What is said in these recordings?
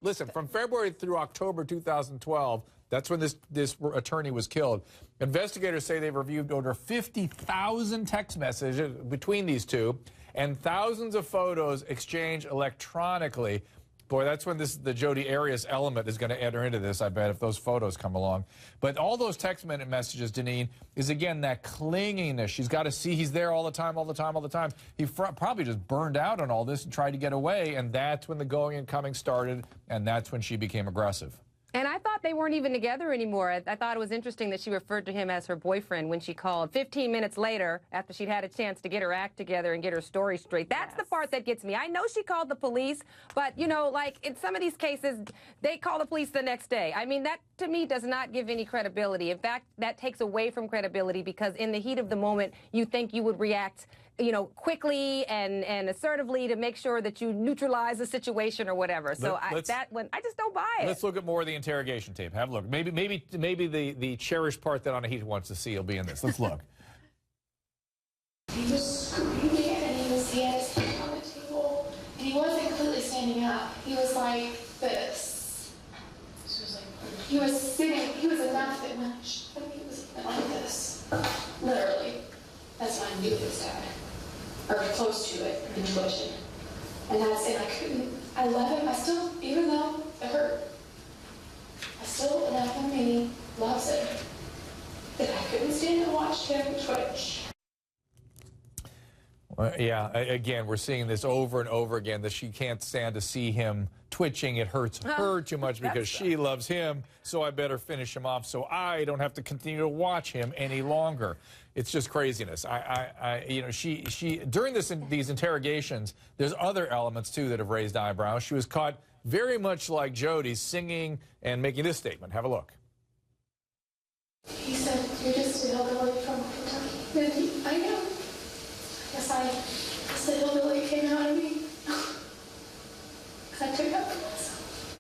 Listen, from February through October 2012, that's when this attorney was killed. Investigators say they've reviewed over 50,000 text messages between these two and thousands of photos exchanged electronically. Boy, that's when the Jodi Arias element is going to enter into this, I bet, if those photos come along. But all those text messages, Deneen, is, again, that clinginess. She's got to see he's there all the time, all the time, all the time. He probably just burned out on all this and tried to get away, and that's when the going and coming started, and that's when she became aggressive. And I thought they weren't even together anymore. I thought it was interesting that she referred to him as her boyfriend when she called 15 minutes later after she'd had a chance to get her act together and get her story straight. That's the part that gets me. I know she called the police, but, you know, like in some of these cases, they call the police the next day. I mean, that to me does not give any credibility. In fact, that takes away from credibility because in the heat of the moment, you think you would react, you know, quickly and assertively to make sure that you neutralize the situation or whatever. So I just don't buy it. Let's look at more of the interrogation tape. Have a look. Maybe the cherished part that Anahita wants to see will be in this. Let's look. He was screaming and he had his hand on the table and he wasn't completely standing up. He was like this. He was sitting. He was enough that when he was like this, literally. That's when I knew he was dead. Or close to it, in twitching. And that's it. I love him. I still, even though it hurt, I still love him and he loves it. That I couldn't stand and watch him twitch. Well, yeah, again, we're seeing this over and over again, that she can't stand to see him twitching. It hurts her too much because she loves him, so I better finish him off so I don't have to continue to watch him any longer. It's just craziness. You know, she during these interrogations, there's other elements too that have raised eyebrows. She was caught very much like Jodi singing and making this statement. Have a look. He said, "You're just a hillbilly from Kentucky." I know. I guess the hillbilly came out of me. I took up for myself.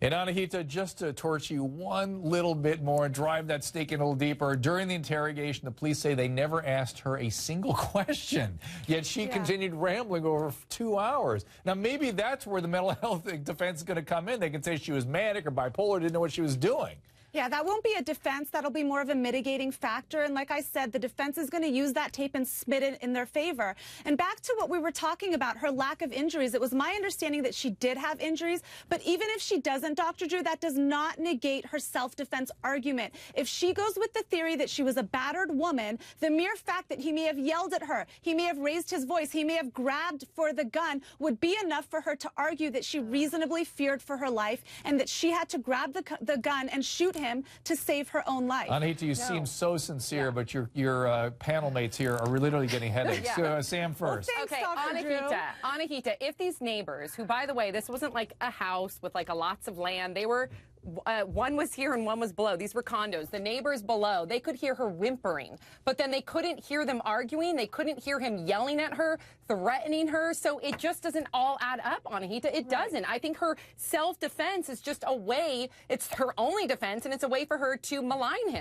And Anahita, just to torch you one little bit more and drive that stake in a little deeper, during the interrogation, the police say they never asked her a single question, yet she continued rambling over 2 hours. Now, maybe that's where the mental health defense is going to come in. They can say she was manic or bipolar, didn't know what she was doing. Yeah, that won't be a defense. That'll be more of a mitigating factor. And like I said, the defense is going to use that tape and spit it in their favor. And back to what we were talking about, her lack of injuries. It was my understanding that she did have injuries. But even if she doesn't, Dr. Drew, that does not negate her self-defense argument. If she goes with the theory that she was a battered woman, the mere fact that he may have yelled at her, he may have raised his voice, he may have grabbed for the gun would be enough for her to argue that she reasonably feared for her life and that she had to grab the gun and shoot him to save her own life. Anahita, you seem so sincere, but your panel mates here are literally getting headaches. Sam first. Well, thanks, Anahita, if these neighbors, who, by the way, this wasn't like a house with like a lots of land, they were one was here and one was below. These were condos. The neighbors below, they could hear her whimpering, but then they couldn't hear them arguing. They couldn't hear him yelling at her, threatening her. So it just doesn't all add up, Anahita. It doesn't. I think her self-defense is just a way, it's her only defense, and it's a way for her to malign him.